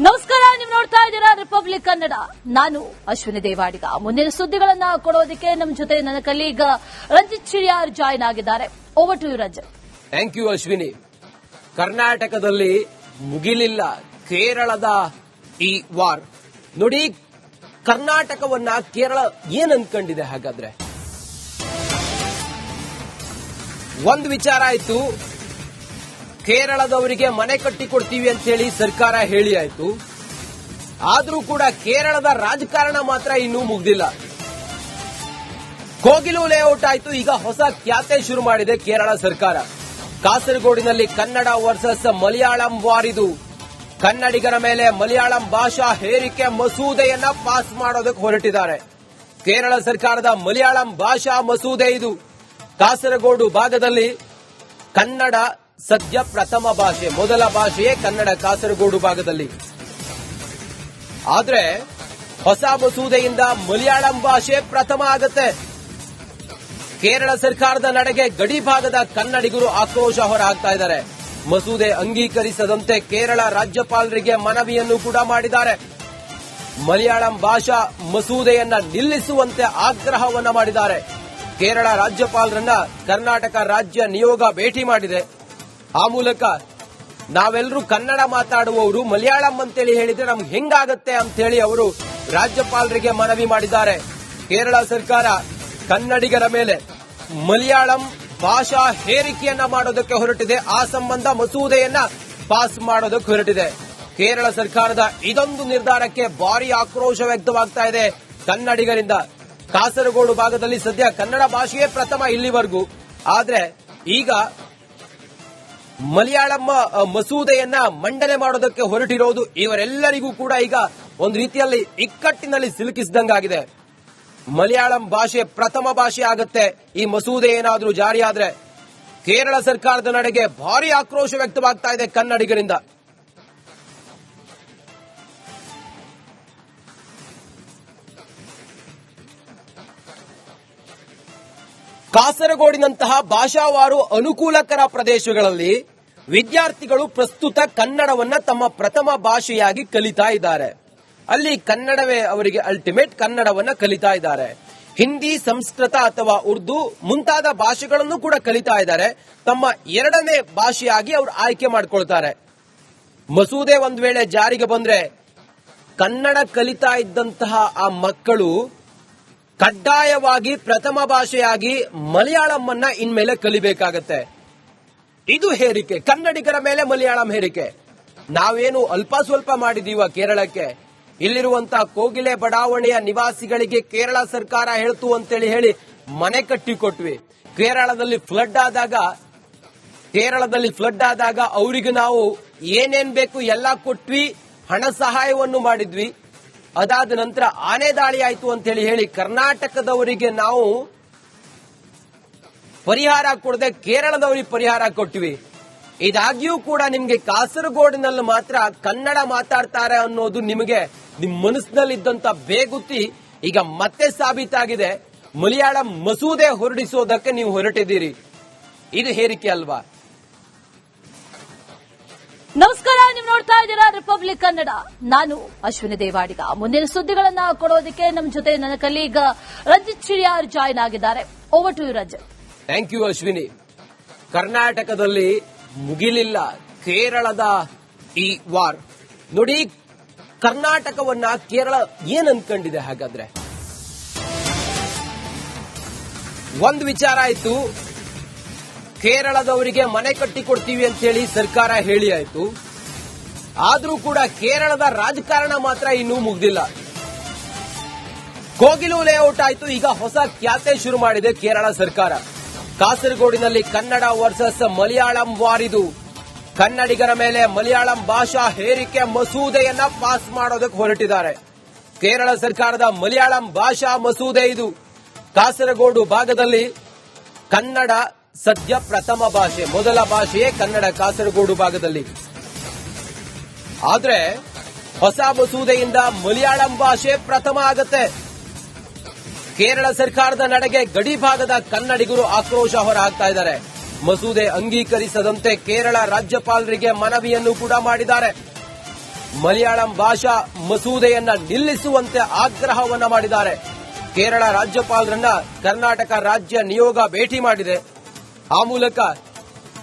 ನಮಸ್ಕಾರ, ನೀವು ನೋಡ್ತಾ ಇದ್ದೀರಾ ರಿಪಬ್ಲಿಕ್ ಕನ್ನಡ. ನಾನು ಅಶ್ವಿನಿ ದೇವಾಡಿಗ. ಮುಂದಿನ ಸುದ್ದಿಗಳನ್ನ ಕೊಡೋದಕ್ಕೆ ನಮ್ಮ ಜೊತೆ ನನ್ನ ಕಲೀಗ್ ರಂಜಿತ್ ಚಿರಿಯಾರ್ ಜಾಯ್ನ್ ಆಗಿದ್ದಾರೆ. Over to you Ranjith. Thank you Ashwini. ಕರ್ನಾಟಕದಲ್ಲಿ ಮುಗಿಲಿಲ್ಲ ಕೇರಳದ ಈ ವಾರ್. ನೋಡಿ, ಕರ್ನಾಟಕವನ್ನ ಕೇರಳ ಏನ್ ಅನ್ಕೊಂಡಿದೆ? ಹಾಗಾದ್ರೆ ಒಂದು ವಿಚಾರ ಆಯ್ತು, ಕೇರಳದವರಿಗೆ ಮನೆ ಕಟ್ಟಿಕೊಡ್ತೀವಿ ಅಂತ ಹೇಳಿ ಸರ್ಕಾರ ಹೇಳಿ ಆಯ್ತು. ಆದ್ರೂ ಕೂಡ ಕೇರಳದ ರಾಜಕಾರಣ ಮಾತ್ರ ಇನ್ನೂ ಮುಗ್ದಿಲ್ಲ. ಕೋಗಿಲು ಲೇಔಟ್ ಆಯ್ತು, ಈಗ ಹೊಸ ಖ್ಯಾತೆ ಶುರು ಮಾಡಿದೆ ಕೇರಳ ಸರ್ಕಾರ. ಕಾಸರಗೋಡಿನಲ್ಲಿ ಕನ್ನಡ ವರ್ಸಸ್ ಮಲಯಾಳಂ ವಾರ್. ಇದು ಕನ್ನಡಿಗರ ಮೇಲೆ ಮಲಯಾಳಂ ಭಾಷಾ ಹೇರಿಕೆ ಮಸೂದೆಯನ್ನ ಪಾಸ್ ಮಾಡೋದಕ್ಕೆ ಹೊರಟಿದ್ದಾರೆ. ಕೇರಳ ಸರ್ಕಾರದ ಮಲಯಾಳಂ ಭಾಷಾ ಮಸೂದೆ ಇದು. ಕಾಸರಗೋಡು ಭಾಗದಲ್ಲಿ ಕನ್ನಡ ಸದ್ಯ ಪ್ರಥಮ ಭಾಷೆ, ಮೊದಲ ಭಾಷೆಯೇ ಕನ್ನಡ ಕಾಸರಗೋಡು ಭಾಗದಲ್ಲಿ. ಆದ್ರೆ ಹೊಸ ಮಸೂದೆಯಿಂದ ಮಲಯಾಳಂ ಭಾಷೆ ಪ್ರಥಮ ಆಗುತ್ತೆ. ಕೇರಳ ಸರ್ಕಾರದ ನಡೆಗೆ ಗಡಿ ಭಾಗದ ಕನ್ನಡಿಗರು ಆಕ್ರೋಶ ಹೊರಹಾಕ್ತಾ ಇದ್ದಾರೆ. ಮಸೂದೆ ಅಂಗೀಕರಿಸದಂತೆ ಕೇರಳ ರಾಜ್ಯಪಾಲರಿಗೆ ಮನವಿಯನ್ನು ಕೂಡ ಮಾಡಿದ್ದಾರೆ. ಮಲಯಾಳಂ ಭಾಷಾ ಮಸೂದೆಯನ್ನ ನಿಲ್ಲಿಸುವಂತೆ ಆಗ್ರಹವನ್ನ ಮಾಡಿದ್ದಾರೆ. ಕೇರಳ ರಾಜ್ಯಪಾಲರನ್ನ ಕರ್ನಾಟಕ ರಾಜ್ಯ ನಿಯೋಗ ಭೇಟಿ ಮಾಡಿದೆ. ಆ ಮೂಲಕ ನಾವೆಲ್ಲರೂ ಕನ್ನಡ ಮಾತಾಡುವವರು ಮಲಯಾಳಂ ಅಂತೇಳಿ ಹೇಳಿದ್ರೆ ನಮ್ಗೆ ಹೆಂಗಾಗತ್ತೆ ಅಂತ ಹೇಳಿ ಅವರು ರಾಜ್ಯಪಾಲರಿಗೆ ಮನವಿ ಮಾಡಿದ್ದಾರೆ. ಕೇರಳ ಸರ್ಕಾರ ಕನ್ನಡಿಗರ ಮೇಲೆ ಮಲಯಾಳಂ ಭಾಷಾ ಹೇರಿಕೆಯನ್ನ ಮಾಡೋದಕ್ಕೆ ಹೊರಟಿದೆ. ಆ ಸಂಬಂಧ ಮಸೂದೆಯನ್ನ ಪಾಸ್ ಮಾಡೋದಕ್ಕೆ ಹೊರಟಿದೆ. ಕೇರಳ ಸರ್ಕಾರದ ಇದೊಂದು ನಿರ್ಧಾರಕ್ಕೆ ಭಾರಿ ಆಕ್ರೋಶ ವ್ಯಕ್ತವಾಗ್ತಾ ಇದೆ ಕನ್ನಡಿಗರಿಂದ. ಕಾಸರಗೋಡು ಭಾಗದಲ್ಲಿ ಸದ್ಯ ಕನ್ನಡ ಭಾಷೆಯೇ ಪ್ರಥಮ ಇಲ್ಲಿವರೆಗೂ. ಆದ್ರೆ ಈಗ ಮಲಯಾಳಂ ಮಸೂದೆಯನ್ನ ಮಂಡನೆ ಮಾಡೋದಕ್ಕೆ ಹೊರಟಿರೋದು ಇವರೆಲ್ಲರಿಗೂ ಕೂಡ ಈಗ ಒಂದು ರೀತಿಯಲ್ಲಿ ಇಕ್ಕಟ್ಟಿನಲ್ಲಿ ಸಿಲುಕಿಸಿದಂಗಾಗಿದೆ. ಮಲಯಾಳಂ ಭಾಷೆ ಪ್ರಥಮ ಭಾಷೆ ಆಗುತ್ತೆ ಈ ಮಸೂದೆ ಏನಾದರೂ ಜಾರಿಯಾದ್ರೆ. ಕೇರಳ ಸರ್ಕಾರದ ನಡೆಗೆ ಭಾರಿ ಆಕ್ರೋಶ ವ್ಯಕ್ತವಾಗ್ತಾ ಇದೆ ಕನ್ನಡಿಗರಿಂದ. ಕಾಸರಗೋಡಿನಂತಹ ಭಾಷಾವಾರು ಅನುಕೂಲಕರ ಪ್ರದೇಶಗಳಲ್ಲಿ ವಿದ್ಯಾರ್ಥಿಗಳು ಪ್ರಸ್ತುತ ಕನ್ನಡವನ್ನ ತಮ್ಮ ಪ್ರಥಮ ಭಾಷೆಯಾಗಿ ಕಲಿತಾ ಇದ್ದಾರೆ. ಅಲ್ಲಿ ಕನ್ನಡವೇ ಅವರಿಗೆ ಅಲ್ಟಿಮೇಟ್, ಕನ್ನಡವನ್ನ ಕಲಿತಾ ಇದ್ದಾರೆ. ಹಿಂದಿ, ಸಂಸ್ಕೃತ ಅಥವಾ ಉರ್ದು ಮುಂತಾದ ಭಾಷೆಗಳನ್ನು ಕೂಡ ಕಲಿತಾ ಇದ್ದಾರೆ. ತಮ್ಮ ಎರಡನೇ ಭಾಷೆಯಾಗಿ ಅವರು ಆಯ್ಕೆ ಮಾಡಿಕೊಳ್ತಾರೆ. ಮಸೂದೆ ಒಂದ್ ವೇಳೆ ಜಾರಿಗೆ ಬಂದ್ರೆ ಕನ್ನಡ ಕಲಿತಾ ಇದ್ದಂತಹ ಆ ಮಕ್ಕಳು ಕಡ್ಡಾಯವಾಗಿ ಪ್ರಥಮ ಭಾಷೆಯಾಗಿ ಮಲಯಾಳಂ ಅನ್ನ ಇನ್ಮೇಲೆ ಕಲಿಬೇಕಾಗತ್ತೆ. ಇದು ಹೇರಿಕೆ, ಕನ್ನಡಿಗರ ಮೇಲೆ ಮಲಯಾಳಂ ಹೇರಿಕೆ. ನಾವೇನು ಅಲ್ಪ ಸ್ವಲ್ಪ ಮಾಡಿದೀವ ಕೇರಳಕ್ಕೆ? ಇಲ್ಲಿರುವಂತಹ ಕೋಗಿಲೆ ಬಡಾವಣೆಯ ನಿವಾಸಿಗಳಿಗೆ ಕೇರಳ ಸರ್ಕಾರ ಹೇಳ್ತು ಅಂತೇಳಿ ಹೇಳಿ ಮನೆ ಕಟ್ಟಿಕೊಟ್ವಿ. ಕೇರಳದಲ್ಲಿ ಫ್ಲಡ್ ಆದಾಗ ಅವರಿಗೆ ನಾವು ಏನೇನ್ ಬೇಕು ಎಲ್ಲ ಕೊಟ್ವಿ, ಹಣ ಸಹಾಯವನ್ನು ಮಾಡಿದ್ವಿ. ಅದಾದ ನಂತರ ಆನೆ ದಾಳಿ ಆಯ್ತು ಅಂತ ಹೇಳಿ ಕರ್ನಾಟಕದವರಿಗೆ ನಾವು ಪರಿಹಾರ ಕೊಡದೆ ಕೇರಳದವರಿಗೆ ಪರಿಹಾರ ಕೊಟ್ಟಿವಿ. ಇದಾಗಿಯೂ ಕೂಡ ನಿಮ್ಗೆ ಕಾಸರಗೋಡಿನಲ್ಲಿ ಮಾತ್ರ ಕನ್ನಡ ಮಾತಾಡ್ತಾರೆ ಅನ್ನೋದು ನಿಮಗೆ ನಿಮ್ಮ ಮನಸ್ಸಿನಲ್ಲಿದ್ದಂತ ಬೇಗುತ್ತಿ ಈಗ ಮತ್ತೆ ಸಾಬೀತಾಗಿದೆ. ಮಲಯಾಳಂ ಮಸೂದೆ ಹೊರಡಿಸೋದಕ್ಕೆ ನೀವು ಹೊರಟಿದ್ದೀರಿ. ಇದು ಹೇರಿಕೆ ಅಲ್ವಾ? ನಮಸ್ಕಾರ, ನೀವು ನೋಡ್ತಾ ಇದ್ದೀರಾ ರಿಪಬ್ಲಿಕ್ ಕನ್ನಡ. ನಾನು ಅಶ್ವಿನಿ ದೇವಾಡಿಗ. ಮುಂದಿನ ಸುದ್ದಿಗಳನ್ನ ಕೊಡೋದಕ್ಕೆ ನಮ್ಮ ಜೊತೆ ನನ್ನ ಕಲೀಗ್ ರಂಜಿತ್ ಚಿರಿಯಾರ್ ಜಾಯ್ನ್ ಆಗಿದ್ದಾರೆ. Over to you Ranjith. Thank you Ashwini. ಕರ್ನಾಟಕದಲ್ಲಿ ಮುಗಿಲಿಲ್ಲ ಕೇರಳದ ಈ ವಾರ್. ನೋಡಿ, ಕರ್ನಾಟಕವನ್ನ ಕೇರಳ ಏನ್ ಅನ್ಕೊಂಡಿದೆ? ಹಾಗಾದ್ರೆ ಒಂದು ವಿಚಾರ ಆಯ್ತು, ಕೇರಳದವರಿಗೆ ಮನೆ ಕಟ್ಟಿಕೊಡ್ತೀವಿ ಅಂತ ಹೇಳಿ ಸರ್ಕಾರ ಹೇಳಿ ಆಯ್ತು. ಆದ್ರೂ ಕೂಡ ಕೇರಳದ ರಾಜಕಾರಣ ಮಾತ್ರ ಇನ್ನೂ ಮುಗ್ದಿಲ್ಲ. ಕೋಗಿಲು ಲೇಔಟ್ ಆಯ್ತು, ಈಗ ಹೊಸ ಖ್ಯಾತೆ ಶುರು ಮಾಡಿದೆ ಕೇರಳ ಸರ್ಕಾರ. ಕಾಸರಗೋಡಿನಲ್ಲಿ ಕನ್ನಡ ವರ್ಸಸ್ ಮಲಯಾಳಂ ವಾರ್. ಇದು ಕನ್ನಡಿಗರ ಮೇಲೆ ಮಲಯಾಳಂ ಭಾಷಾ ಹೇರಿಕೆ ಮಸೂದೆಯನ್ನ ಪಾಸ್ ಮಾಡೋದಕ್ಕೆ ಹೊರಟಿದ್ದಾರೆ. ಕೇರಳ ಸರ್ಕಾರದ ಮಲಯಾಳಂ ಭಾಷಾ ಮಸೂದೆ ಇದು. ಕಾಸರಗೋಡು ಭಾಗದಲ್ಲಿ ಕನ್ನಡ ಸದ್ಯ ಪ್ರಥಮ ಭಾಷೆ, ಮೊದಲ ಭಾಷೆಯೇ ಕನ್ನಡ ಕಾಸರಗೋಡು ಭಾಗದಲ್ಲಿ. ಆದ್ರೆ ಹೊಸ ಮಸೂದೆಯಿಂದ ಮಲಯಾಳಂ ಭಾಷೆ ಪ್ರಥಮ ಆಗುತ್ತೆ. ಕೇರಳ ಸರ್ಕಾರದ ನಡೆಗೆ ಗಡಿ ಭಾಗದ ಕನ್ನಡಿಗರು ಆಕ್ರೋಶ ಹೊರಹಾಕ್ತಾ ಇದ್ದಾರೆ. ಮಸೂದೆ ಅಂಗೀಕರಿಸದಂತೆ ಕೇರಳ ರಾಜ್ಯಪಾಲರಿಗೆ ಮನವಿಯನ್ನು ಕೂಡ ಮಾಡಿದ್ದಾರೆ. ಮಲಯಾಳಂ ಭಾಷಾ ಮಸೂದೆಯನ್ನ ನಿಲ್ಲಿಸುವಂತೆ ಆಗ್ರಹವನ್ನ ಮಾಡಿದ್ದಾರೆ. ಕೇರಳ ರಾಜ್ಯಪಾಲರನ್ನ ಕರ್ನಾಟಕ ರಾಜ್ಯ ನಿಯೋಗ ಭೇಟಿ ಮಾಡಿದೆ. ಆ ಮೂಲಕ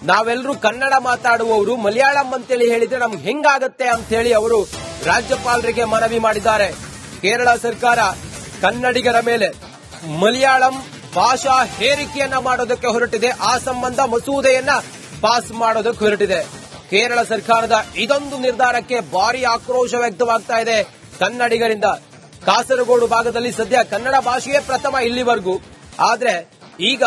ನಾವೆಲ್ಲರೂ ಕನ್ನಡ ಮಾತಾಡುವವರು ಮಲಯಾಳಂ ಅಂತೇಳಿ ಹೇಳಿದ್ರೆ ನಮ್ಗೆ ಹೆಂಗಾಗತ್ತೆ ಅಂತ ಹೇಳಿ ಅವರು ರಾಜ್ಯಪಾಲರಿಗೆ ಮನವಿ ಮಾಡಿದ್ದಾರೆ. ಕೇರಳ ಸರ್ಕಾರ ಕನ್ನಡಿಗರ ಮೇಲೆ ಮಲಯಾಳಂ ಭಾಷಾ ಹೇರಿಕೆಯನ್ನ ಮಾಡೋದಕ್ಕೆ ಹೊರಟಿದೆ. ಆ ಸಂಬಂಧ ಮಸೂದೆಯನ್ನ ಪಾಸ್ ಮಾಡೋದಕ್ಕೆ ಹೊರಟಿದೆ. ಕೇರಳ ಸರ್ಕಾರದ ಇದೊಂದು ನಿರ್ಧಾರಕ್ಕೆ ಭಾರಿ ಆಕ್ರೋಶ ವ್ಯಕ್ತವಾಗ್ತಾ ಇದೆ ಕನ್ನಡಿಗರಿಂದ. ಕಾಸರಗೋಡು ಭಾಗದಲ್ಲಿ ಸದ್ಯ ಕನ್ನಡ ಭಾಷೆಯೇ ಪ್ರಥಮ ಇಲ್ಲಿವರೆಗೂ. ಆದ್ರೆ ಈಗ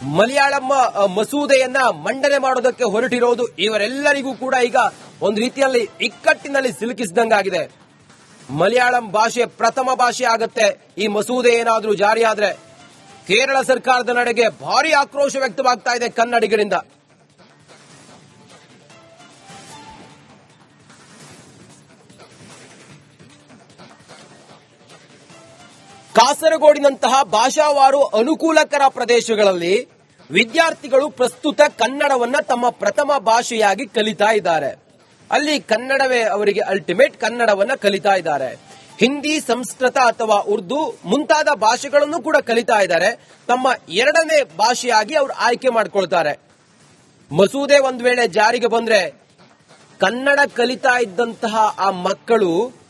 ಮಲಯಾಳಂ ಮಸೂದೆಯನ್ನ ಮಂಡನೆ ಮಾಡೋದಕ್ಕೆ ಹೊರಟಿರೋದು ಇವರೆಲ್ಲರಿಗೂ ಕೂಡ ಈಗ ಒಂದು ರೀತಿಯಲ್ಲಿ ಇಕ್ಕಟ್ಟಿನಲ್ಲಿ ಸಿಲುಕಿಸಿದಂಗಾಗಿದೆ. ಮಲಯಾಳಂ ಭಾಷೆ ಪ್ರಥಮ ಭಾಷೆ ಆಗತ್ತೆ ಈ ಮಸೂದೆ ಏನಾದ್ರೂ ಜಾರಿಯಾದ್ರೆ. ಕೇರಳ ಸರ್ಕಾರದ ನಡೆಗೆ ಭಾರಿ ಆಕ್ರೋಶ ವ್ಯಕ್ತವಾಗ್ತಾ ಇದೆ ಕನ್ನಡಿಗರಿಂದ. ಕಾಸರಗೋಡಿನಂತಹ ಭಾಷಾವಾರು ಅನುಕೂಲಕರ ಪ್ರದೇಶಗಳಲ್ಲಿ ವಿದ್ಯಾರ್ಥಿಗಳು ಪ್ರಸ್ತುತ ಕನ್ನಡವನ್ನ ತಮ್ಮ ಪ್ರಥಮ ಭಾಷೆಯಾಗಿ ಕಲಿತಾ ಇದ್ದಾರೆ. ಅಲ್ಲಿ ಕನ್ನಡವೇ ಅವರಿಗೆ ಅಲ್ಟಿಮೇಟ್, ಕನ್ನಡವನ್ನ ಕಲಿತಾ ಇದ್ದಾರೆ. ಹಿಂದಿ, ಸಂಸ್ಕೃತ ಅಥವಾ ಉರ್ದು ಮುಂತಾದ ಭಾಷೆಗಳನ್ನು ಕೂಡ ಕಲಿತಾ ಇದ್ದಾರೆ. ತಮ್ಮ ಎರಡನೇ ಭಾಷೆಯಾಗಿ ಅವರು ಆಯ್ಕೆ ಮಾಡಿಕೊಳ್ತಾರೆ. ಮಸೂದೆ ಒಂದ್ ವೇಳೆ ಜಾರಿಗೆ ಬಂದ್ರೆ ಕನ್ನಡ ಕಲಿತಾ ಇದ್ದಂತಹ ಆ ಮಕ್ಕಳು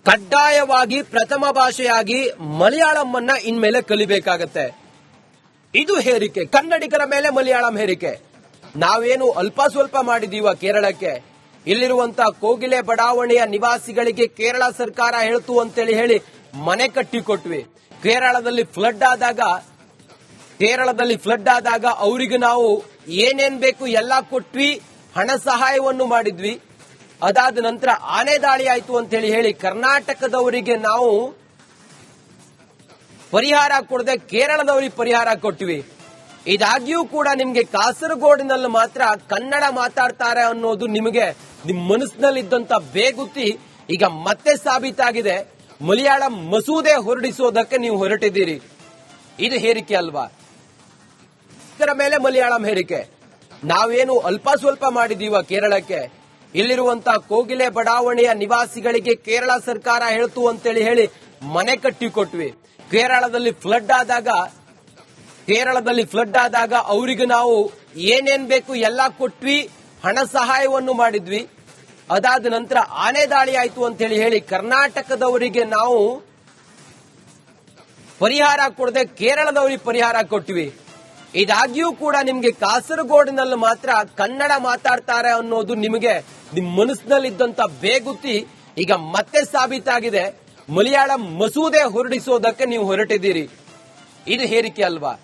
ಕಡ್ಡಾಯವಾಗಿ ಪ್ರಥಮ ಭಾಷೆಯಾಗಿ ಮಲಯಾಳಂನ್ನ ಇನ್ಮೇಲೆ ಕಲಿಬೇಕಾಗತ್ತೆ. ಇದು ಹೇರಿಕೆ, ಕನ್ನಡಿಗರ ಮೇಲೆ ಮಲಯಾಳಂ ಹೇರಿಕೆ. ನಾವೇನು ಅಲ್ಪ ಸ್ವಲ್ಪ ಮಾಡಿದೀವ ಕೇರಳಕ್ಕೆ? ಇಲ್ಲಿರುವಂತಹ ಕೋಗಿಲೆ ಬಡಾವಣೆಯ ನಿವಾಸಿಗಳಿಗೆ ಕೇರಳ ಸರ್ಕಾರ ಹೇಳ್ತು ಅಂತೇಳಿ ಹೇಳಿ ಮನೆ ಕಟ್ಟಿಕೊಟ್ವಿ. ಕೇರಳದಲ್ಲಿ ಫ್ಲಡ್ ಆದಾಗ ಅವರಿಗೆ ನಾವು ಏನೇನ್ ಬೇಕು ಎಲ್ಲ ಕೊಟ್ವಿ, ಹಣ ಸಹಾಯವನ್ನು ಮಾಡಿದ್ವಿ. ಅದಾದ ನಂತರ ಆನೆ ದಾಳಿ ಆಯ್ತು ಅಂತ ಹೇಳಿ ಕರ್ನಾಟಕದವರಿಗೆ ನಾವು ಪರಿಹಾರ ಕೊಡದೆ ಕೇರಳದವರಿಗೆ ಪರಿಹಾರ ಕೊಟ್ವಿ. ಇದಾಗಿಯೂ ಕೂಡ ನಿಮ್ಗೆ ಕಾಸರಗೋಡಿನಲ್ಲಿ ಮಾತ್ರ ಕನ್ನಡ ಮಾತಾಡ್ತಾರೆ ಅನ್ನೋದು ನಿಮಗೆ ನಿಮ್ ಮನಸ್ಸಿನಲ್ಲಿದ್ದಂತ ಬೇಗುತ್ತಿ ಈಗ ಮತ್ತೆ ಸಾಬೀತಾಗಿದೆ. ಮಲಯಾಳಂ ಮಸೂದೆ ಹೊರಡಿಸೋದಕ್ಕೆ ನೀವು ಹೊರಟಿದ್ದೀರಿ. ಇದು ಹೇರಿಕೆ ಅಲ್ವಾ? ಇದರ ಮೇಲೆ ಮಲಯಾಳಂ ಹೇರಿಕೆ. ನಾವೇನು ಅಲ್ಪ ಸ್ವಲ್ಪ ಮಾಡಿದೀವ ಕೇರಳಕ್ಕೆ? ಇಲ್ಲಿರುವಂತಹ ಕೋಗಿಲೆ ಬಡಾವಣೆಯ ನಿವಾಸಿಗಳಿಗೆ ಕೇರಳ ಸರ್ಕಾರ ಹೇಳ್ತು ಅಂತೇಳಿ ಹೇಳಿ ಮನೆ ಕಟ್ಟಿಕೊಟ್ವಿ. ಕೇರಳದಲ್ಲಿ ಫ್ಲಡ್ ಆದಾಗ ಅವರಿಗೆ ನಾವು ಏನೇನ್ ಬೇಕು ಎಲ್ಲ ಕೊಟ್ವಿ, ಹಣ ಸಹಾಯವನ್ನು ಮಾಡಿದ್ವಿ. ಅದಾದ ನಂತರ ಆನೆ ದಾಳಿ ಆಯ್ತು ಅಂತ ಹೇಳಿ ಕರ್ನಾಟಕದವರಿಗೆ ನಾವು ಪರಿಹಾರ ಕೊಡದೆ ಕೇರಳದವರಿಗೆ ಪರಿಹಾರ ಕೊಟ್ವಿ. ಇದಾಗಿಯೂ ಕೂಡ ನಿಮ್ಗೆ ಕಾಸರಗೋಡಿನಲ್ಲಿ ಮಾತ್ರ ಕನ್ನಡ ಮಾತಾಡ್ತಾರೆ ಅನ್ನೋದು ನಿಮಗೆ ನಿಮ್ ಮನಸ್ಸಿನಲ್ಲಿದ್ದಂತ ಬೇಗುತ್ತಿ ಈಗ ಮತ್ತೆ ಸಾಬೀತಾಗಿದೆ. ಮಲಯಾಳಂ ಮಸೂದೆ ಹೊರಡಿಸೋದಕ್ಕೆ ನೀವು ಹೊರಟಿದ್ದೀರಿ. ಇದು ಹೇರಿಕೆ ಅಲ್ವಾ?